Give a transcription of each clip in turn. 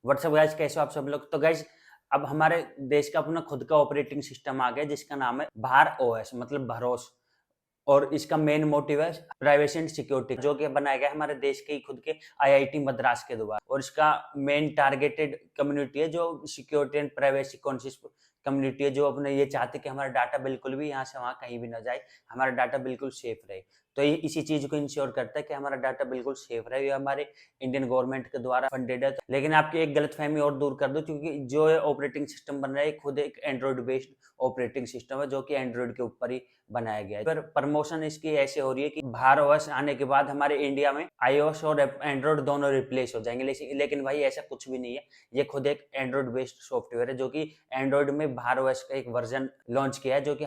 WhatsApp guys, कैसे हो आप सब लोग। तो गाइस, अब हमारे देश का अपना खुद का ऑपरेटिंग सिस्टम आ गया जिसका नाम है भार ओएस, मतलब भरोस। और इसका मेन मोटिव है प्राइवेसी एंड सिक्योरिटी, जो कि बनाया गया है हमारे देश के ही खुद के आईआईटी मद्रास के द्वारा। और इसका मेन टारगेटेड कम्युनिटी है जो security and privacy conscious community है, जो अपने ये चाहते कि हमारा डाटा बिल्कुल भी यहाँ से वहाँ कहीं भी ना जाए, हमारा डाटा बिल्कुल सेफ रहे। तो ये इसी चीज को इंश्योर करता है कि हमारा डाटा बिल्कुल सेफ रहे। ये हमारे इंडियन गवर्नमेंट के द्वारा फंडेड है। लेकिन आपकी एक गलतफहमी और दूर कर दो, क्योंकि जो ऑपरेटिंग सिस्टम बन रहा है खुद एक एंड्रॉइड बेस्ड ऑपरेटिंग सिस्टम है, जो कि एंड्रॉइड के ऊपर ही बनाया गया है। पर प्रमोशन इसकी ऐसे हो रही है कि भार ओएस आने के बाद हमारे इंडिया में आईओएस और एंड्रॉइड दोनों रिप्लेस हो जाएंगे। लेकिन भाई ऐसा कुछ भी नहीं है। ये खुद एक एंड्रॉइड बेस्ड सॉफ्टवेयर है, जो कि एंड्रॉइड में भार ओएस का एक वर्जन लॉन्च किया है, जो कि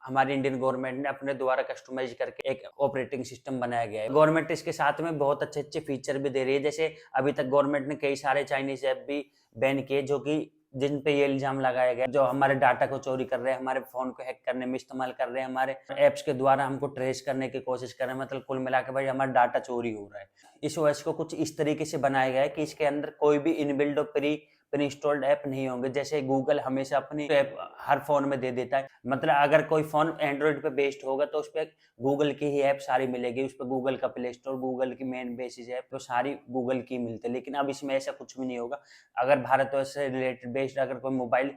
हमारी इंडियन गवर्नमेंट ने अपने द्वारा कस्टमाइज करके एक ऑपरेटिंग सिस्टम बनाया गया है। गवर्नमेंट इसके साथ में बहुत अच्छे अच्छे फीचर भी दे रही है। जैसे अभी तक गवर्नमेंट ने कई सारे चाइनीज ऐप भी बैन किए, जो कि जिन पे ये इल्जाम लगाया गया जो हमारे डाटा को चोरी कर रहे हैं, हमारे फोन को हैक करने में इस्तेमाल कर रहे हैं, हमारे एप्स के द्वारा हमको ट्रेस करने की कोशिश कर रहे हैं। मतलब कुल मिला के भाई हमारा डाटा चोरी हो रहा है। इस ओएस को कुछ इस तरीके से बनाया गया है कि इसके अंदर कोई भी इनबिल्ड और प्री इंस्टॉल्ड ऐप नहीं होंगे। जैसे गूगल हमेशा अपनी ऐप हर फोन में दे देता है। मतलब अगर कोई फोन एंड्रॉइड पे बेस्ड होगा तो उस पर गूगल की ही ऐप सारी मिलेगी। उस पर गूगल का प्ले स्टोर, गूगल की मेन बेसिस ऐप तो सारी गूगल की मिलती है। लेकिन अब इसमें ऐसा कुछ भी नहीं होगा। अगर भारतवर्ष से रिलेटेड बेस्ड अगर कोई मोबाइल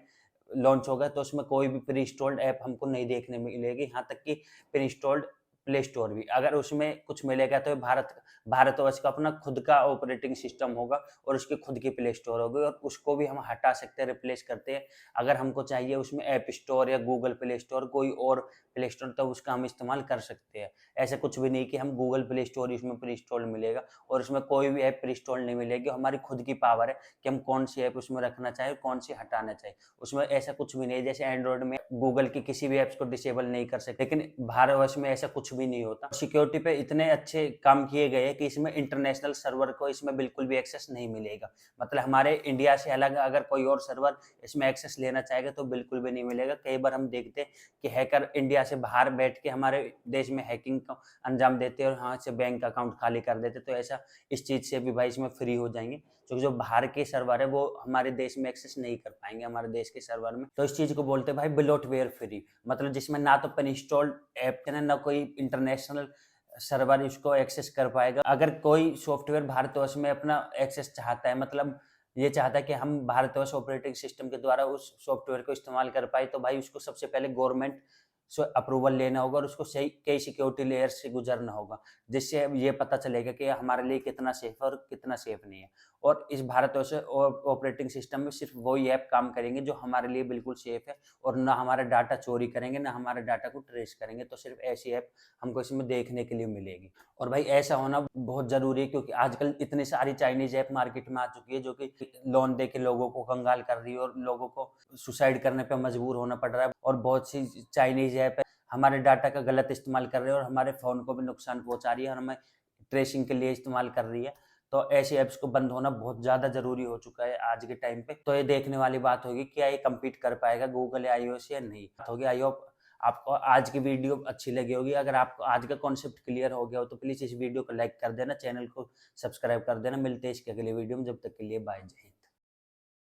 लॉन्च होगा तो उसमें कोई भी प्री इंस्टॉल्ड ऐप हमको नहीं देखने मिलेगी। यहाँ तक कि प्री इंस्टॉल्ड प्ले स्टोर भी अगर उसमें कुछ मिलेगा तो भारतवर्ष का अपना खुद का ऑपरेटिंग सिस्टम होगा और उसकी खुद की प्ले स्टोर होगी, और उसको भी हम हटा सकते हैं, रिप्लेस करते हैं। अगर हमको चाहिए उसमें ऐप स्टोर या गूगल प्ले स्टोर कोई और प्ले स्टोर, तो उसका हम इस्तेमाल कर सकते हैं। ऐसा कुछ भी नहीं कि हम गूगल प्ले स्टोर इसमें प्री इंस्टॉल मिलेगा और उसमें कोई भी ऐप प्री इंस्टॉल नहीं मिलेगी। हमारी खुद की पावर है कि हम कौन सी ऐप उसमें रखना चाहिए, कौन सी हटाना चाहिए। उसमें ऐसा कुछ भी नहीं है जैसे एंड्रॉइड में गूगल की किसी भी ऐप्स को डिसेबल नहीं कर सकते, लेकिन भारतवर्ष में ऐसा कुछ भी नहीं होता। सिक्योरिटी पे इतने अच्छे काम किए गए हैं कि इसमें इंटरनेशनल सर्वर को इसमें बिल्कुल भी एक्सेस नहीं मिलेगा। मतलब हमारे इंडिया से अलग अगर कोई और सर्वर इसमें एक्सेस लेना चाहेगा तो बिल्कुल भी नहीं मिलेगा। कई बार हम देखते हैं कि हैकर इंडिया से बाहर बैठ के हमारे देश में हैकिंग को अंजाम देते हैं और यहाँ से बैंक अकाउंट खाली कर देते। तो ऐसा इस चीज से भी भाई इसमें फ्री हो जाएंगे, क्योंकि जो बाहर के सर्वर है वो हमारे देश में एक्सेस नहीं कर पाएंगे हमारे देश के सर्वर में। तो इस चीज को बोलते हैं भाई ब्लोटवेयर फ्री। मतलब जिसमें ना तो इंस्टॉल्ड ऐप है ना कोई इंटरनेशनल सर्वर इसको एक्सेस कर पाएगा। अगर कोई सॉफ्टवेयर भारतवर्ष में अपना एक्सेस चाहता है, मतलब ये चाहता है कि हम भारतवर्ष ऑपरेटिंग सिस्टम के द्वारा उस सॉफ्टवेयर को इस्तेमाल कर पाए, तो भाई उसको सबसे पहले गवर्नमेंट से अप्रूवल लेना होगा और उसको सही कई सिक्योरिटी लेयर से गुजरना होगा, जिससे ये पता चलेगा कि हमारे लिए कितना सेफ है और कितना सेफ नहीं है। और इस भारतवर्ष ऑपरेटिंग सिस्टम में सिर्फ वही ऐप काम करेंगे जो हमारे लिए बिल्कुल सेफ है, और ना हमारा डाटा चोरी करेंगे ना हमारे डाटा को ट्रेस करेंगे। तो सिर्फ ऐसी ऐप हमको इसमें देखने के लिए मिलेगी। और भाई ऐसा होना बहुत जरूरी है, क्योंकि आजकल इतनी सारी चाइनीज ऐप मार्केट में आ चुकी है जो कि लोन दे के लोगों को कंगाल कर रही है और लोगों को सुसाइड करने पे मजबूर होना पड़ रहा है। और बहुत सी चाइनीज ऐप है हमारे डाटा का गलत इस्तेमाल कर रहे हैं और हमारे फोन को भी नुकसान पहुंचा रही है और हमें ट्रेसिंग के लिए इस्तेमाल कर रही है। तो ऐसी ऐप्स को बंद होना बहुत ज्यादा जरूरी हो चुका है आज के टाइम पे। तो ये देखने वाली बात होगी क्या ये कम्पीट कर पाएगा गूगल या आईओएस या नहीं होगी। आई होप आपको आज की वीडियो अच्छी लगी होगी। अगर आपको आज का कॉन्सेप्ट क्लियर हो गया हो तो प्लीज इस वीडियो को लाइक कर देना, चैनल को सब्सक्राइब कर देना। मिलते हैं इसके अगले वीडियो में, जब तक के लिए बाय, जय हिंद।